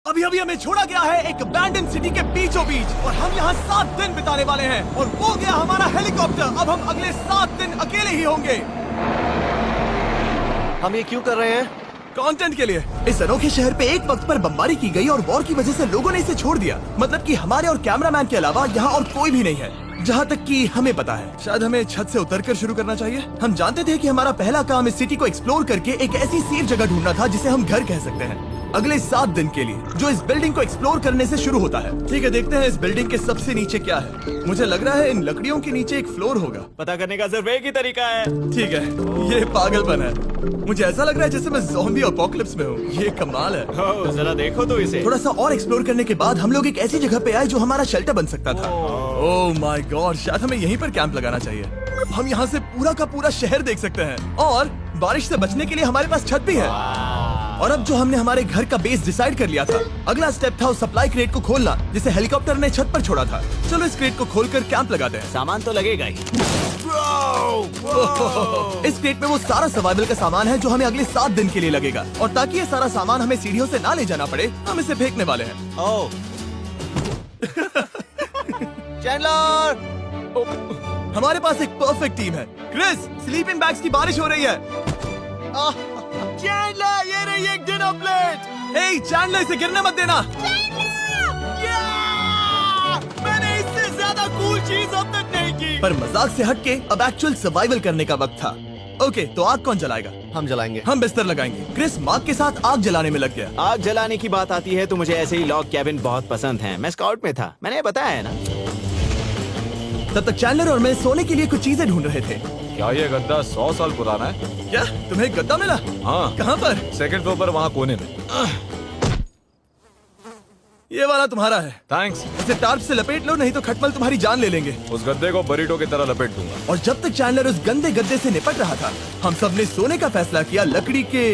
अभी अभी हमें छोड़ा गया है एक अबैंडन सिटी के बीचों बीच और हम यहाँ 7 दिन बिताने वाले हैं और वो गया हमारा हेलीकॉप्टर। अब हम अगले 7 दिन अकेले ही होंगे। हम ये क्यों कर रहे हैं? कंटेंट के लिए। इस अनोखे शहर पे एक वक्त पर बमबारी की गई और वॉर की वजह से लोगों ने इसे छोड़ दिया। मतलब कि हमारे और कैमरामैन के अलावा यहाँ और कोई भी नहीं है, जहाँ तक कि हमें पता है। शायद हमें छत से उतरकर शुरू करना चाहिए। हम जानते थे कि हमारा पहला काम इस सिटी को एक्सप्लोर करके एक ऐसी सेफ जगह ढूंढना था जिसे हम घर कह सकते हैं, अगले 7 दिन के लिए, जो इस बिल्डिंग को एक्सप्लोर करने से शुरू होता है। ठीक है, देखते हैं इस बिल्डिंग के सबसे नीचे क्या है। मुझे लग रहा है इन लकड़ियों के नीचे एक फ्लोर होगा। पता करने का सिर्फ एक ही तरीका है। ठीक है, ये पागलपन है। मुझे ऐसा लग रहा है जैसे मैं ज़ॉम्बी अपोकलिप्स में हूँ। ये कमाल है। ओह, जरा देखो तो इसे। थोड़ा सा और एक्सप्लोर करने के बाद हम लोग एक ऐसी जगह पे आए जो हमारा शेल्टर बन सकता था। ओह माय गॉड, शायद हमें यहीं पर कैंप लगाना चाहिए। हम यहाँ से पूरा का पूरा शहर देख सकते हैं और बारिश से बचने के लिए हमारे पास छत भी है। और अब जो हमने हमारे घर का बेस डिसाइड कर लिया था, अगला स्टेप था उस सप्लाई क्रेट को खोलना जिसे हेलीकॉप्टर ने छत पर छोड़ा था। चलो इस क्रेट को खोलकर कैंप लगाते हैं। सामान तो लगेगा ही। इस क्रेट में वो सारा सर्वाइवल का सामान है जो हमें अगले 7 दिन के लिए लगेगा। और ताकि ये सारा सामान हमें सीढ़ियों से ना ले जाना पड़े, हम इसे फेंकने वाले हैं। ओह, चैंडलर! हमारे पास एक परफेक्ट टीम है। क्रिस, स्लीपिंग बैग्स की बारिश हो रही है। चैंडलर, ये रही एक डिनर प्लेट। हे चैंडलर, इसे गिरने मत देना। मैंने इससे ज्यादा कूल चीज अब तक नहीं की। पर मजाक से हटके अब एक्चुअल सर्वाइवल करने का वक्त था। ओके, तो आग कौन जलाएगा? हम जलाएंगे। हम बिस्तर लगाएंगे। क्रिस मार्क के साथ आग जलाने में लग गया। आग जलाने की बात आती है तो मुझे ऐसे ही लॉग कैबिन बहुत पसंद है। मैं स्काउट में था, मैंने बताया है ना। तब तक चैंडलर और मैं सोने के लिए कुछ चीजें ढूंढ रहे थे। क्या ये गद्दा 100 साल पुराना है? क्या तुम्हें एक गद्दा मिला? हाँ। कहाँ पर? सेकंड फ्लोर पर, वहाँ कोने में। ये वाला तुम्हारा है। थैंक्स। इसे टार्प से लपेट लो, नहीं तो खटमल तुम्हारी जान ले लेंगे। उस गद्दे को बरीटो की तरह लपेट दूंगा। और जब तक चैंडलर उस गंदे गद्दे से निपट रहा था, हम सब ने सोने का फैसला किया लकड़ी के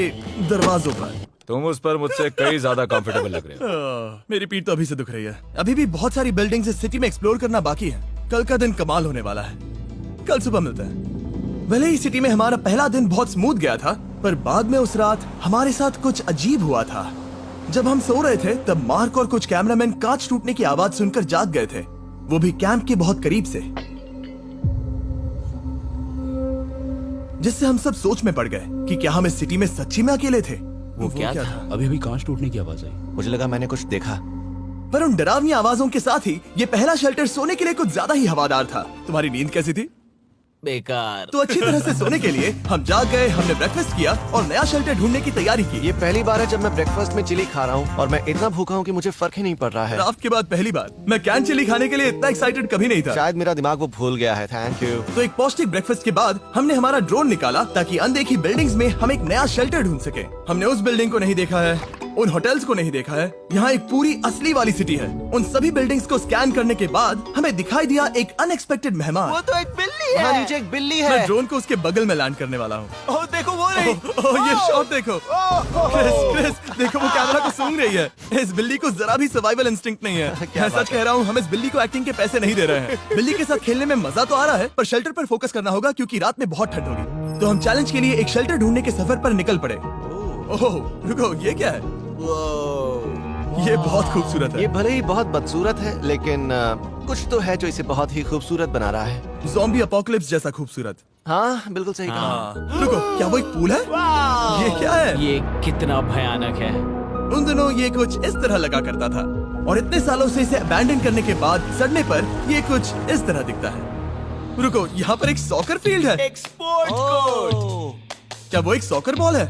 दरवाजों पर। तुम उस पर मुझसे कई ज्यादा कंफर्टेबल लग रहे हो। मेरी पीठ तो अभी से दुख रही है। अभी भी बहुत सारी बिल्डिंग्स इस सिटी में एक्सप्लोर करना बाकी है। कल का दिन कमाल होने वाला है। कल सुबह मिलते हैं। भले ही सिटी में हमारा पहला दिन बहुत स्मूथ गया था, पर बाद में उस रात हमारे साथ कुछ अजीब हुआ था। जब हम सो रहे थे तब मार्क और कुछ कैमरामैन कांच टूटने की आवाज सुनकर जाग गए थे, वो भी कैंप के बहुत करीब से, जिससे हम सब सोच में पड़ गए कि क्या हम इस सिटी में सच्ची में अकेले थे। वो क्या था? अभी अभी कांच टूटने की आवाज आई। मुझे लगा मैंने कुछ देखा। पर उन डरावनी आवाजों के साथ ही ये पहला शेल्टर सोने के लिए कुछ ज्यादा ही हवादार था। तुम्हारी नींद कैसी थी? बेकार। तो अच्छी तरह से सोने के लिए हम जाग गए। हमने ब्रेकफास्ट किया और नया शेल्टर ढूंढने की तैयारी की। ये पहली बार है जब मैं ब्रेकफास्ट में चिली खा रहा हूँ और मैं इतना भूखा हूँ कि मुझे फर्क ही नहीं पड़ रहा है। राफ्ट के बाद पहली बार मैं कैन चिली खाने के लिए इतना एक्साइटेड कभी नहीं था। शायद मेरा दिमाग वो भूल गया है। Thank you. तो एक पौष्टिक ब्रेकफास्ट के बाद हमने हमारा ड्रोन निकाला ताकि अनदेखी बिल्डिंग्स में हम एक नया शेल्टर ढूंढ सके। हमने उस बिल्डिंग को नहीं देखा है, उन होटल्स को नहीं देखा है। यहाँ एक पूरी असली वाली सिटी है। उन सभी बिल्डिंग्स को स्कैन करने के बाद हमें दिखाई दिया एक अनएक्सपेक्टेड मेहमान। वो तो एक बिल्ली वहाँ है। नीचे एक बिल्ली मैं है। ड्रोन को उसके बगल में लैंड करने वाला हूँ। ओह, देखो वो रही। ये शॉट देखो। क्रिस, देखो वो कैमरा को सूंघ रही है। इस बिल्ली को जरा भी सर्वाइवल इंस्टिंक्ट नहीं है। क्या मैं बात सच कह रहा हूँ, हम इस बिल्ली को एक्टिंग के पैसे नहीं दे रहे हैं। बिल्ली के साथ खेलने में मजा तो आ रहा है, पर शेल्टर पर फोकस करना होगा क्योंकि रात में बहुत ठंड होगी। तो हम चैलेंज के लिए एक शेल्टर ढूंढने के सफर पर निकल पड़े। ओह रुको, ये क्या है? ये बहुत खूबसूरत है। ये भले ही बहुत बदसूरत है, लेकिन कुछ तो है जो इसे बहुत ही खूबसूरत बना रहा है। ज़ॉम्बी अपोकलिप्स जैसा खूबसूरत। हाँ, बिल्कुल सही कहा। रुको, क्या वो एक पूल है? ये क्या है? ये कितना भयानक है। उन दिनों ये कुछ इस तरह लगा करता था और इतने सालों से इसे अबैंडन करने के बाद सड़ने पर ये कुछ इस तरह दिखता है। रुको, यहाँ पर एक सॉकर फील्ड है। एक स्पोर्ट्स कोर्ट। क्या वो एक सॉकर बॉल है?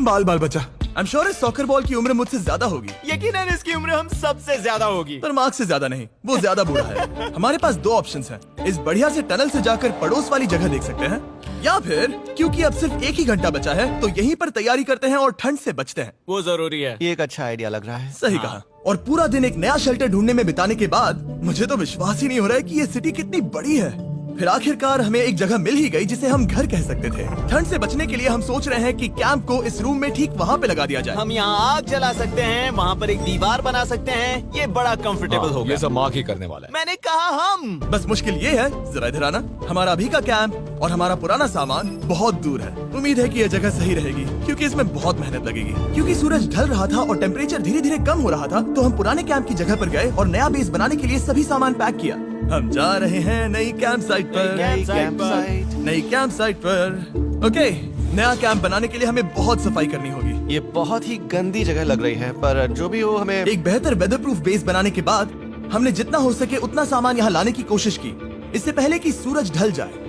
बाल बाल बचा। आई एम श्योर इस सॉकर बॉल की उम्र मुझसे ज्यादा होगी। यकीनन इसकी उम्र हम सबसे ज्यादा होगी। पर मार्क से ज्यादा नहीं, वो ज्यादा बूढ़ा है। हमारे पास 2 ऑप्शंस हैं। इस बढ़िया से टनल से जाकर पड़ोस वाली जगह देख सकते हैं, या फिर क्योंकि अब सिर्फ 1 ही घंटा बचा है तो यहीं पर तैयारी करते हैं और ठंड से बचते हैं। वो जरूरी है। ये एक अच्छा आइडिया लग रहा है। सही कहा। और पूरा दिन एक नया शेल्टर ढूंढने में बिताने के बाद मुझे तो विश्वास ही नहीं हो रहा है कि ये सिटी कितनी बड़ी है। फिर आखिरकार हमें एक जगह मिल ही गई जिसे हम घर कह सकते थे। ठंड से बचने के लिए हम सोच रहे हैं कि कैंप को इस रूम में ठीक वहाँ पे लगा दिया जाए। हम यहाँ आग जला सकते हैं, वहाँ पर एक दीवार बना सकते हैं। ये बड़ा कंफर्टेबल होगा। ये सब मार्क ही करने वाला है। मैंने कहा हम। बस मुश्किल ये है, जरा इधर आना, हमारा अभी का कैंप और हमारा पुराना सामान बहुत दूर है। उम्मीद है कि यह जगह सही रहेगी क्योंकि इसमें बहुत मेहनत लगेगी। क्योंकि सूरज ढल रहा था और टेम्परेचर धीरे धीरे कम हो रहा था, तो हम पुराने कैंप की जगह पर गए और नया बेस बनाने के लिए सभी सामान पैक किया। हम जा रहे हैं नई कैंप साइट पर। नई कैंप साइट पर। ओके, नया कैंप बनाने के लिए हमें बहुत सफाई करनी होगी। ये बहुत ही गंदी जगह लग रही है, पर जो भी हो हमें एक बेहतर वेदर प्रूफ बेस बनाने के बाद हमने जितना हो सके उतना सामान यहाँ लाने की कोशिश की, इससे पहले कि सूरज ढल जाए।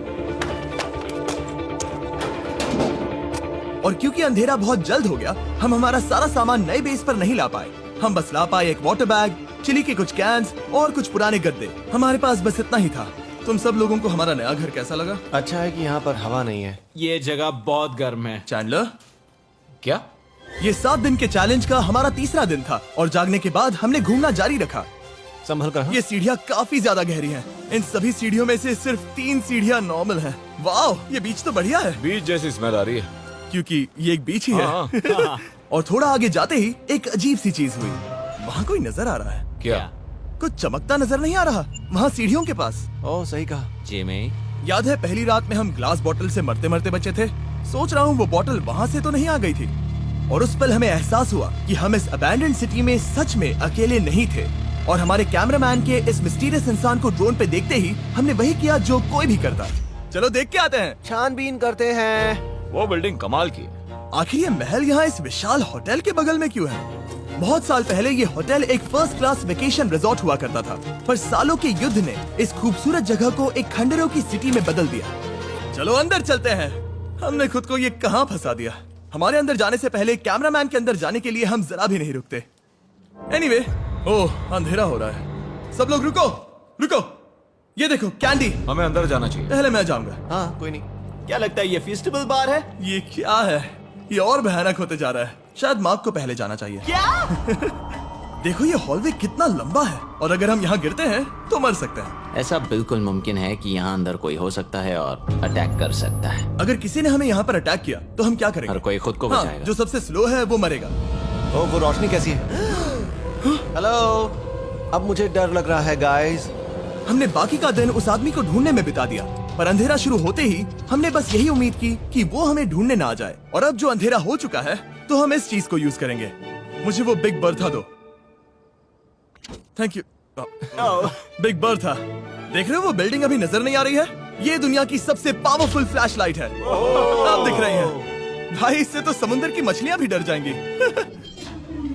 और क्योंकि अंधेरा बहुत जल्द हो गया, हम हमारा सारा सामान नए बेस पर नहीं ला पाए। हम बस ला पाए एक वाटर बैग, चिली के कुछ कैंस और कुछ पुराने गद्दे। हमारे पास बस इतना ही था। तुम सब लोगों को हमारा नया घर कैसा लगा? अच्छा है कि यहाँ पर हवा नहीं है। ये जगह बहुत गर्म है। चैंडलर, क्या? ये 7 दिन के चैलेंज का हमारा तीसरा दिन था और जागने के बाद हमने घूमना जारी रखा। संभल कर हाँ? ये सीढ़ियाँ काफी ज्यादा गहरी हैं। इन सभी सीढ़ियों में से सिर्फ 3 सीढ़ियाँ नॉर्मल हैं। वाह, ये बीच तो बढ़िया है बीच जैसी स्मेल आ रही है। क्योंकि ये एक बीच ही है। हाँ। और थोड़ा आगे जाते ही एक अजीब सी चीज हुई। वहाँ कोई नजर आ रहा है। क्या? कुछ चमकता नजर नहीं आ रहा वहाँ सीढ़ियों के पास। ओह सही कहा। जिमी, याद है पहली रात में हम ग्लास बॉटल से मरते मरते बचे थे? सोच रहा हूँ वो बॉटल वहाँ से तो नहीं आ गई थी। और उस पल हमें एहसास हुआ कि हम इस अबैंडन्ड सिटी में सच में अकेले नहीं थे। और हमारे कैमरामैन के इस मिस्टीरियस इंसान को ड्रोन पे देखते ही हमने वही किया जो कोई भी करता। चलो देख के आते हैं। छानबीन करते हैं। वो बिल्डिंग कमाल की है। आखिर ये महल यहाँ इस विशाल होटल के बगल में क्यों है? बहुत साल पहले ये होटल एक फर्स्ट क्लास वेकेशन रिजॉर्ट हुआ करता था, पर सालों के युद्ध ने इस खूबसूरत जगह को एक खंडरों की सिटी में बदल दिया। चलो अंदर चलते हैं। हमने खुद को ये कहाँ फंसा दिया। हमारे अंदर जाने से पहले कैमरामैन के अंदर जाने के लिए हम जरा भी नहीं रुकते। एनीवे, ओह अंधेरा हो रहा है। सब लोग रुको रुको, ये देखो कैंडी। हमें अंदर जाना चाहिए। पहले मैं जाऊंगा। हाँ कोई नहीं। क्या लगता है ये फेस्टिवल बार है? ये क्या है? ये और भयानक होते जा रहा है। शायद मार्क को पहले जाना चाहिए। क्या? देखो ये हॉलवे कितना लंबा है और अगर हम यहाँ गिरते हैं तो मर सकते हैं। ऐसा बिल्कुल मुमकिन है कि यहाँ अंदर कोई हो सकता है और अटैक कर सकता है। अगर किसी ने हमें यहाँ पर अटैक किया तो हम क्या करेंगे? हर कोई खुद को हाँ, बचाएगा। जो सबसे स्लो है वो मरेगा। ओह वो रोशनी कैसी है? हेलो, अब मुझे डर लग रहा है गाइस। हमने बाकी का दिन उस आदमी को ढूंढने में बिता दिया, पर अंधेरा शुरू होते ही हमने बस यही उम्मीद की कि वो हमें ढूंढने ना आ जाए। और अब जो अंधेरा हो चुका है तो हम इस चीज को यूज करेंगे। मुझे वो बिग बर्था दो। Thank you. बिग बर्था, देख रहे हो वो बिल्डिंग अभी नजर नहीं आ रही है? ये दुनिया की सबसे पावरफुल फ्लैशलाइट है। आप दिख रही हैं। भाई इससे तो समुद्र की मछलियां भी डर जाएंगी।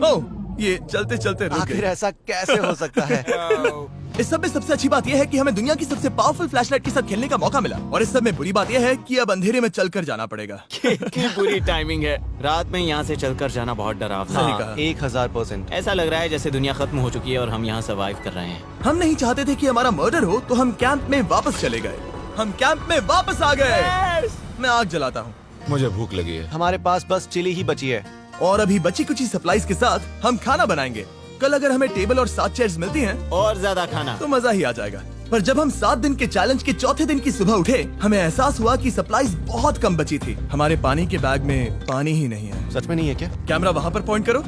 ओह, ये चलते चलते रुक आखिर गई। ऐसा कैसे हो सकता है? इस सब में सबसे अच्छी बात यह है कि हमें दुनिया की सबसे पावरफुल फ्लैशलाइट के साथ खेलने का मौका मिला। और इस सब में बुरी बात यह है कि अब अंधेरे में चलकर जाना पड़ेगा। कितनी बुरी टाइमिंग है। रात में यहाँ से चलकर जाना बहुत डरावना सही है। कहा। 1000%। ऐसा लग रहा है जैसे दुनिया खत्म हो चुकी है और हम यहाँ सर्वाइव कर रहे हैं। हम नहीं चाहते थे कि हमारा मर्डर हो, तो हम कैंप में वापस चले गए। हम कैंप में वापस आ गए। मैं आग जलाता हूँ मुझे भूख लगी है। हमारे पास बस चिली ही बची है। और अभी बची कुछ सप्लाईज के साथ हम खाना बनाएंगे। कल अगर हमें टेबल और 7 चेयर्स मिलती हैं और ज्यादा खाना तो मजा ही आ जाएगा। पर जब हम 7 दिन के चैलेंज के चौथे दिन की सुबह उठे, हमें एहसास हुआ कि सप्लाईज बहुत कम बची थी। हमारे पानी के बैग में पानी ही नहीं है। सच में नहीं है क्या? कैमरा वहाँ पर पॉइंट करो,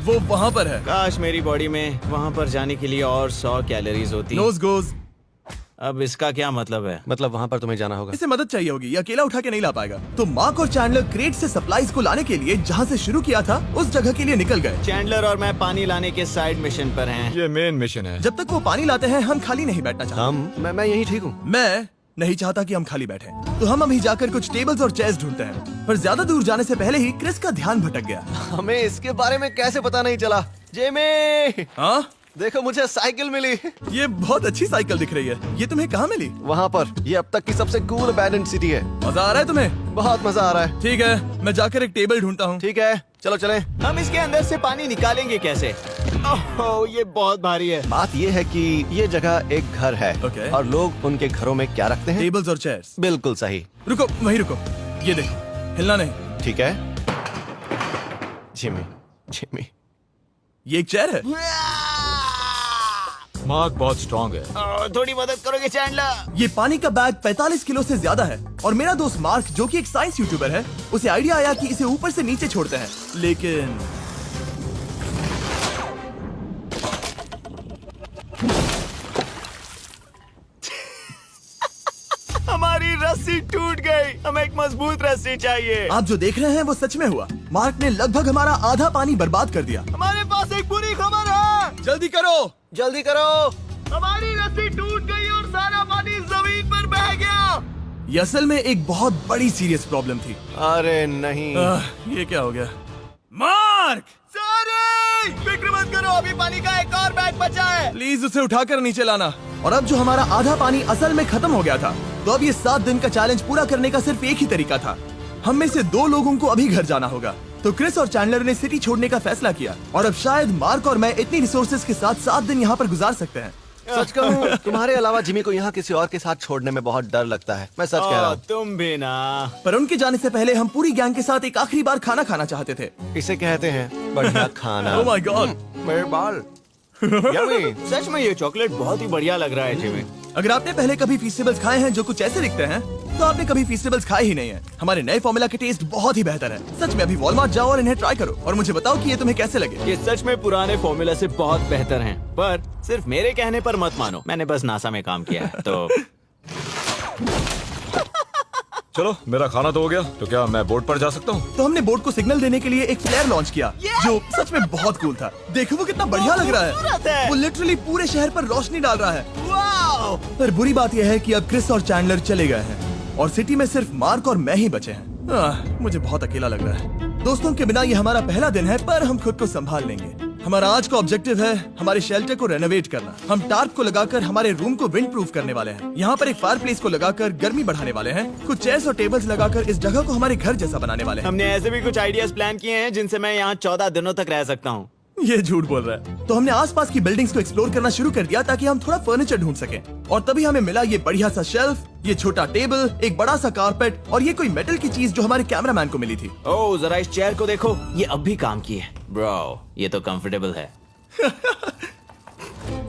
वो वहाँ पर है। काश मेरी बॉडी में वहाँ पर जाने के लिए और 100 कैलोरीज होती। Nose goes. अब इसका क्या मतलब है? मतलब वहाँ पर तुम्हें जाना होगा। इसे मदद चाहिए होगी, ये अकेला उठा के नहीं ला पाएगा। तो मार्क और चैंडलर क्रेट से सप्लाईज को लाने के लिए जहाँ से शुरू किया था उस जगह के लिए निकल गए। चैंडलर और मैं पानी लाने के साइड मिशन पर हैं। ये मेन मिशन है। जब तक वो पानी लाते हैं हम खाली नहीं बैठना चाहते। मैं यही ठीक हूँ। मैं नहीं चाहता कि हम खाली बैठे, तो हम अभी जाकर कुछ टेबल्स और चेयर्स ढूंढते हैं। पर ज्यादा दूर जाने से पहले ही क्रिस का ध्यान भटक गया। हमें इसके बारे में कैसे पता नहीं चला? जेमी, हाँ, देखो मुझे साइकिल मिली। ये बहुत अच्छी साइकिल दिख रही है। ये तुम्हें कहाँ मिली? वहाँ पर। ये अब तक की सबसे कूल अबैंडन्ड सिटी है। मजा आ रहा है तुम्हें? बहुत मजा आ रहा है। ठीक है, मैं जाकर एक टेबल ढूंढता हूँ। ठीक है चलो चलें। हम इसके अंदर से पानी निकालेंगे कैसे? ओह, ये बहुत भारी है। बात ये है कि ये जगह एक घर है। Okay. और लोग उनके घरों में क्या रखते हैं? टेबल्स और चेयर्स। बिल्कुल सही। रुको, वहीं रुको। ये देखो, हिलना नहीं। ठीक है जिमी, जिमी। ये एक चेयर है। मार्क बहुत स्ट्रांग है। थोड़ी मदद करोगे चैंडलर? ये पानी का बैग 45 किलो से ज्यादा है और मेरा दोस्त मार्क जो कि एक साइंस यूट्यूबर है, उसे आइडिया आया कि इसे ऊपर से नीचे छोड़ते हैं, लेकिन हमारी रस्सी टूट गई। हमें एक मजबूत रस्सी चाहिए। आप जो देख रहे हैं वो सच में हुआ। मार्क ने लगभग हमारा आधा पानी बर्बाद कर दिया। हमारे पास एक बुरी खबर है। जल्दी करो। जल्दी करो। हमारी रस्सी टूट गई और सारा पानी जमीन पर बह गया। ये असल में एक बहुत बड़ी सीरियस प्रॉब्लम थी। अरे नहीं। ये क्या हो गया? मार्क, सॉरी, फिक्र मत करो, अभी पानी का एक और बैग बचा है। प्लीज उसे उठाकर नीचे लाना। और अब जो हमारा आधा पानी असल में खत्म हो गया था, तो अब ये 7 दिन का चैलेंज पूरा करने का सिर्फ एक ही तरीका था। हम में से 2 लोगों को अभी घर जाना होगा। तो क्रिस और चैंडलर ने सिटी छोड़ने का फैसला किया और अब शायद मार्क और मैं इतनी रिसोर्सेज के साथ 7 दिन यहाँ पर गुजार सकते हैं। सच कहूँ, तुम्हारे अलावा जिमी को यहाँ किसी और के साथ छोड़ने में बहुत डर लगता है। मैं सच कह रहा हूँ। तुम भी ना। पर उनके जाने से पहले हम पूरी गैंग के साथ एक आखिरी बार खाना खाना चाहते थे। इसे कहते हैं बढ़िया खाना। ओह माय गॉड, मेरे बाल। Yummy। सच में ये चॉकलेट बहुत ही बढ़िया लग रहा है जिमी। अगर आपने पहले कभी फीस्टेबल्स खाए हैं जो कुछ ऐसे दिखते हैं, तो आपने कभी फीस्टेबल्स खाए ही नहीं है। हमारे नए फॉर्मूला के टेस्ट बहुत ही बेहतर है। सच में अभी वॉलमार्ट जाओ और इन्हें ट्राई करो और मुझे बताओ कि ये तुम्हें कैसे लगे। ये सच में पुराने फॉर्मूला से बहुत बेहतर हैं, पर सिर्फ मेरे कहने पर मत मानो। मैंने बस नासा में काम किया है तो। चलो मेरा खाना तो हो गया, तो क्या मैं बोट पर जा सकता हूँ? तो हमने बोट को सिग्नल देने के लिए एक फ्लेयर लॉन्च किया, जो सच में बहुत कूल था। देखो वो कितना बढ़िया लग रहा खूबसूरत है। है। वो लिटरली पूरे शहर पर रोशनी डाल रहा है। वाओ! पर बुरी बात यह है कि अब क्रिस और चैंडलर चले गए हैं और सिटी में सिर्फ मार्क और मैं ही बचे हैं। मुझे बहुत अकेला लग रहा है। दोस्तों के बिना ये हमारा पहला दिन है, पर हम खुद को संभाल लेंगे। हमारा आज का ऑब्जेक्टिव है हमारे शेल्टर को रेनोवेट करना। हम टार्प को लगाकर हमारे रूम को विंड प्रूफ करने वाले हैं। यहाँ पर एक फायर प्लेस को लगाकर गर्मी बढ़ाने वाले हैं। कुछ चेयर्स और टेबल्स लगाकर इस जगह को हमारे घर जैसा बनाने वाले हैं। हमने ऐसे भी कुछ आइडियाज प्लान किए हैं जिनसे मैं यहाँ 14 दिनों तक रह सकता हूँ। ये झूठ बोल रहा है। तो हमने आसपास की बिल्डिंग्स को एक्सप्लोर करना शुरू कर दिया ताकि हम थोड़ा फर्नीचर ढूंढ सकें। और तभी हमें मिला ये बढ़िया सा शेल्फ, ये छोटा टेबल, एक बड़ा सा कारपेट और ये कोई मेटल की चीज जो हमारे कैमरामैन को मिली थी। ओह, जरा इस चेयर को देखो, ये अब भी काम की है। ब्रो, ये तो कंफर्टेबल है।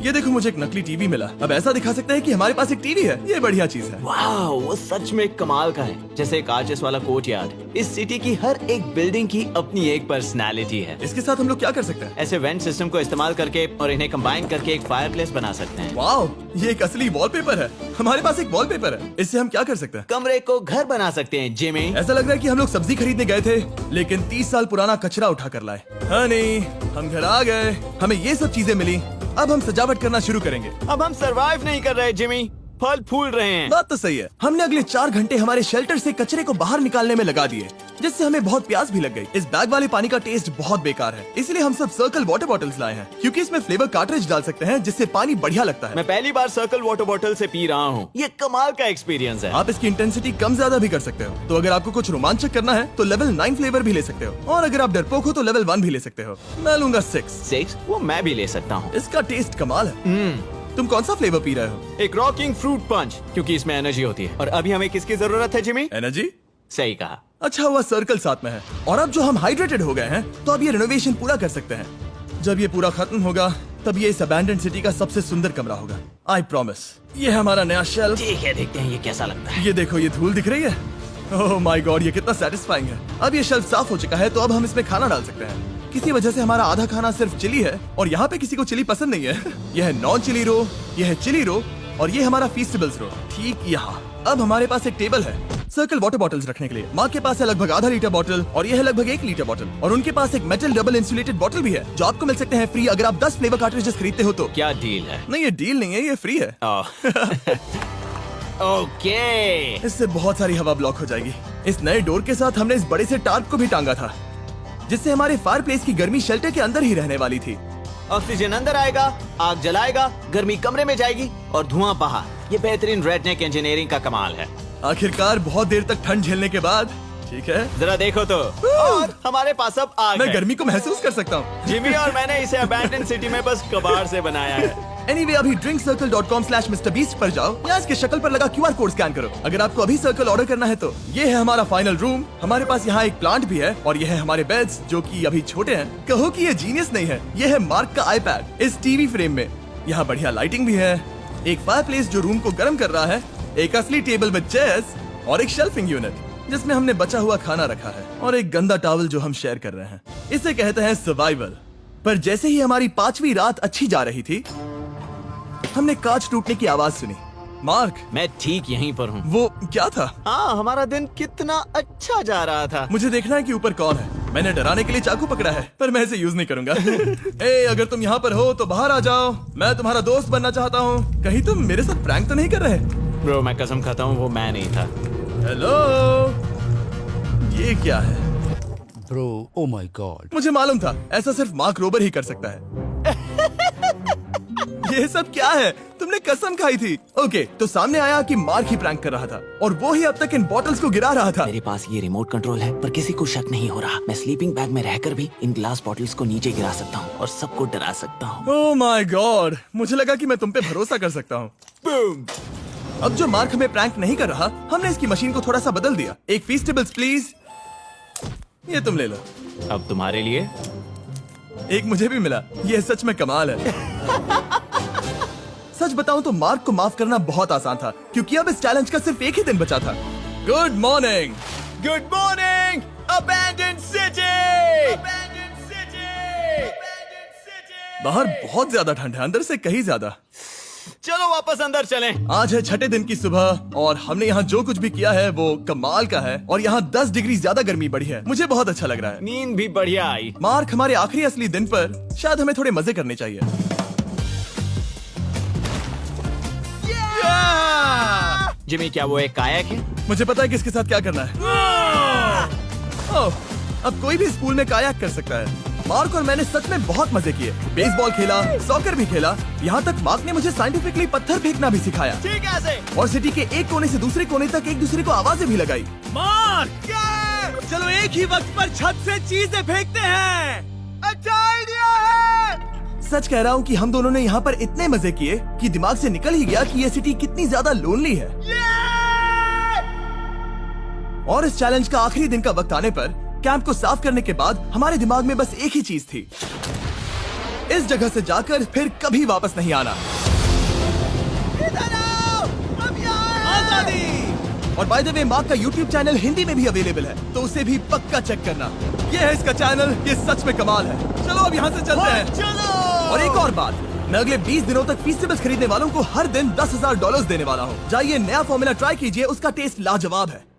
ये देखो, मुझे एक नकली टीवी मिला। अब ऐसा दिखा सकते हैं कि हमारे पास एक टीवी है। ये बढ़िया चीज है। वाओ, वो सच में कमाल का है। जैसे एक आर्चेस वाला कोर्टयार्ड। इस सिटी की हर एक बिल्डिंग की अपनी एक पर्सनालिटी है। इसके साथ हम लोग क्या कर सकते हैं? ऐसे वेंट सिस्टम को इस्तेमाल करके और इन्हें कंबाइन करके एक फायरप्लेस बना सकते हैं। वाओ, ये एक असली वॉलपेपर है। हमारे पास एक वॉलपेपर है। इससे हम क्या कर सकते हैं? कमरे को घर बना सकते हैं जिमी। ऐसा लग रहा है कि हम लोग सब्जी खरीदने गए थे, लेकिन 30 साल पुराना कचरा उठा कर लाए। हनी, हम घर आ गए। हमें ये सब चीजें मिली। अब हम सजावट करना शुरू करेंगे। अब हम सरवाइव नहीं कर रहे जिमी, फल फूल रहे हैं। बात तो सही है। हमने अगले 4 घंटे हमारे शेल्टर से कचरे को बाहर निकालने में लगा दिए, जिससे हमें बहुत प्यास भी लग गई। इस बैग वाले पानी का टेस्ट बहुत बेकार है, इसलिए हम सब सर्कल वाटर बॉटल्स लाए हैं, क्योंकि इसमें फ्लेवर कार्ट्रिज डाल सकते हैं, जिससे पानी बढ़िया लगता है। मैं पहली बार सर्कल वाटर बॉटल से पी रहा हूँ। ये कमाल का एक्सपीरियंस है। आप इसकी इंटेंसिटी कम ज्यादा भी कर सकते हो। तो अगर आपको कुछ रोमांचक करना है तो लेवल 9 फ्लेवर भी ले सकते हो, और अगर आप डरपोक हो तो लेवल 1 भी ले सकते हो। मैं लूंगा 6। वो मैं भी ले सकता हूँ। इसका टेस्ट कमाल है। तुम कौन सा फ्लेवर पी रहे हो? एक रॉकिंग फ्रूट पंच, क्योंकि इसमें एनर्जी होती है। और अभी हमें किसकी जरूरत है जिमी? एनर्जी? सही कहा। अच्छा हुआ सर्कल साथ में है। और अब जो हम हाइड्रेटेड हो गए हैं, तो अब ये रिनोवेशन पूरा कर सकते हैं। जब ये पूरा खत्म होगा, तब ये इस अबैंडन सिटी का सबसे सुंदर कमरा होगा। I promise. ये है हमारा नया शेल्फ। ठीक है, देखते हैं ये कैसा लगता है। ये देखो, ये धूल दिख रही है। ओह माय गॉड, ये कितना सेटिस्फाइंग है। अब ये शेल्फ साफ हो चुका है, तो अब हम इसमें खाना डाल सकते हैं। किसी वजह से हमारा आधा खाना सिर्फ चिली है, और यहाँ पे किसी को चिली पसंद नहीं है। यह है नॉन चिली रो, यह है चिली रो, और ये हमारा फीस्टेबल्स रो ठीक यहाँ। अब हमारे पास एक टेबल है सर्कल वाटर बॉटल्स रखने के लिए। माँ के पास है लगभग आधा लीटर बॉटल, और यह है लगभग 1 लीटर बॉटल, और उनके पास एक मेटल डबल इंसुलेटेड बॉटल भी है, जो आपको मिल सकते हैं फ्री अगर आप 10 फ्लेवर कार्ट्रिजेस खरीदते हो तो। क्या डील है? नहीं, ये डील नहीं है, ये फ्री है। ओके। इससे बहुत सारी हवा ब्लॉक हो जाएगी। इस नए डोर के साथ हमने इस बड़े से टार्प को भी टांगा था, जिससे हमारे फायर प्लेस की गर्मी शेल्टर के अंदर ही रहने वाली थी। ऑक्सीजन अंदर आएगा, आग जलाएगा, गर्मी कमरे में जाएगी और धुआं बाहर। ये बेहतरीन रेडनेक इंजीनियरिंग का कमाल है। आखिरकार बहुत देर तक ठंड झेलने के बाद, ठीक है, जरा देखो तो, और हमारे पास अब आग मैं है। गर्मी को महसूस कर सकता हूँ। जिमी और मैंने इसे अबैंडन सिटी में बस कबाड़ से बनाया है। Anyway, अभी drinkcircle.com/MrBeast पर जाओ या इसके शक्ल पर लगा QR कोड स्कैन करो। अगर आपको अभी सर्कल ऑर्डर करना है तो ये है हमारा फाइनल रूम। हमारे पास यहाँ एक प्लांट भी है, और ये है हमारे बेड्स, जो कि अभी छोटे हैं। कहो कि ये जीनियस नहीं है, ये है मार्क का iPad इस टीवी फ्रेम में। यहाँ बढ़िया लाइटिंग भी है, एक फायरप्लेस जो रूम को गर्म कर रहा है, एक असली टेबल विद चेयर्स और एक शेल्फिंग यूनिट जिसमें हमने बचा हुआ खाना रखा है और एक गंदा टॉवल जो हम शेयर कर रहे हैं। इसे कहते हैं सर्वाइवल। पर जैसे ही हमारी 5वीं रात अच्छी जा रही थी, हमने कांच टूटने की आवाज सुनी। मार्क, मैं ठीक यहीं पर हूँ। वो क्या था? हाँ, हमारा दिन कितना अच्छा जा रहा था। मुझे देखना है कि ऊपर कौन है। मैंने डराने के लिए चाकू पकड़ा है, पर मैं इसे यूज नहीं करूंगा। ए, अगर तुम यहाँ पर हो तो बाहर आ जाओ, मैं तुम्हारा दोस्त बनना चाहता हूँ। कहीं तुम मेरे साथ प्रैंक तो नहीं कर रहे? ब्रो, मैं कसम खाता हूँ वो मैं नहीं था। हेलो, ये क्या है? Bro, oh my God. मुझे मालूम था ऐसा सिर्फ मार्क रोबर ही कर सकता है। ये सब क्या है? तुमने कसम खाई थी। ओके, तो सामने आया कि मार्क ही प्रैंक कर रहा था और वो ही अब तक इन बॉटल्स को गिरा रहा था। मेरे पास ये रिमोट कंट्रोल है, पर किसी को शक नहीं हो रहा। मैं स्लीपिंग बैग में रहकर भी इन ग्लास बॉटल्स को नीचे गिरा सकता हूँ और सबको डरा सकता हूँ। ओह माय गॉड, मुझे लगा कि मैं तुम पे भरोसा कर सकता हूँ। अब जो मार्क हमें प्रैंक नहीं कर रहा, हमने इसकी मशीन को थोड़ा सा बदल दिया। एक फीस्टेबल्स प्लीज, ये तुम ले लो। अब तुम्हारे लिए एक मुझे भी मिला। ये सच में कमाल है। सच बताऊं तो मार्क को माफ करना बहुत आसान था, क्योंकि अब इस चैलेंज का सिर्फ एक ही दिन बचा था। Good morning, good morning, abandoned city. बाहर बहुत ज्यादा ठंड है, अंदर से कहीं ज्यादा। चलो वापस अंदर चलें। आज है 6ठे दिन की सुबह और हमने यहाँ जो कुछ भी किया है वो कमाल का है और यहाँ 10 डिग्री ज्यादा गर्मी बढ़ी है। मुझे बहुत अच्छा लग रहा है। नींद भी बढ़िया आई। मार्क, हमारे आखिरी असली दिन पर शायद हमें थोड़े मजे करने चाहिए। जिमी, क्या वो एक कायाक है? मुझे पता है किसके साथ क्या करना है। ओह, अब कोई भी स्कूल में कायाक कर सकता है। मार्क और मैंने सच में बहुत मजे किए। बेसबॉल खेला, सॉकर भी खेला, यहाँ तक मार्क ने मुझे साइंटिफिकली पत्थर फेंकना भी सिखाया। ठीक है। और सिटी के एक कोने से दूसरे कोने तक एक दूसरे को आवाजें भी लगाई। मार्क, चलो एक ही वक्त पर छत से चीजें फेंकते हैं। अच्छा आइडिया है। सच कह रहा हूँ कि हम दोनों ने यहाँ पर इतने मजे किए कि दिमाग से निकल ही गया कि ये सिटी कितनी ज्यादा लोनली है। और इस चैलेंज का आखिरी दिन का वक्त आने पर कैंप को साफ करने के बाद हमारे दिमाग में बस एक ही चीज थी, इस जगह से जाकर फिर कभी वापस नहीं आना। आजादी। और बाय द वे, मार्क का YouTube चैनल हिंदी में भी अवेलेबल है, तो उसे भी पक्का चेक करना। ये है इसका चैनल, ये सच में कमाल है। चलो अब यहाँ से चलते हैं। चलो। और एक और बात, मैं अगले 20 दिनों तक फीस्टेबल्स खरीदने वालों को हर दिन $10,000 देने वाला हूँ। जाइए, नया फॉर्मूला ट्राई कीजिए, उसका टेस्ट लाजवाब है।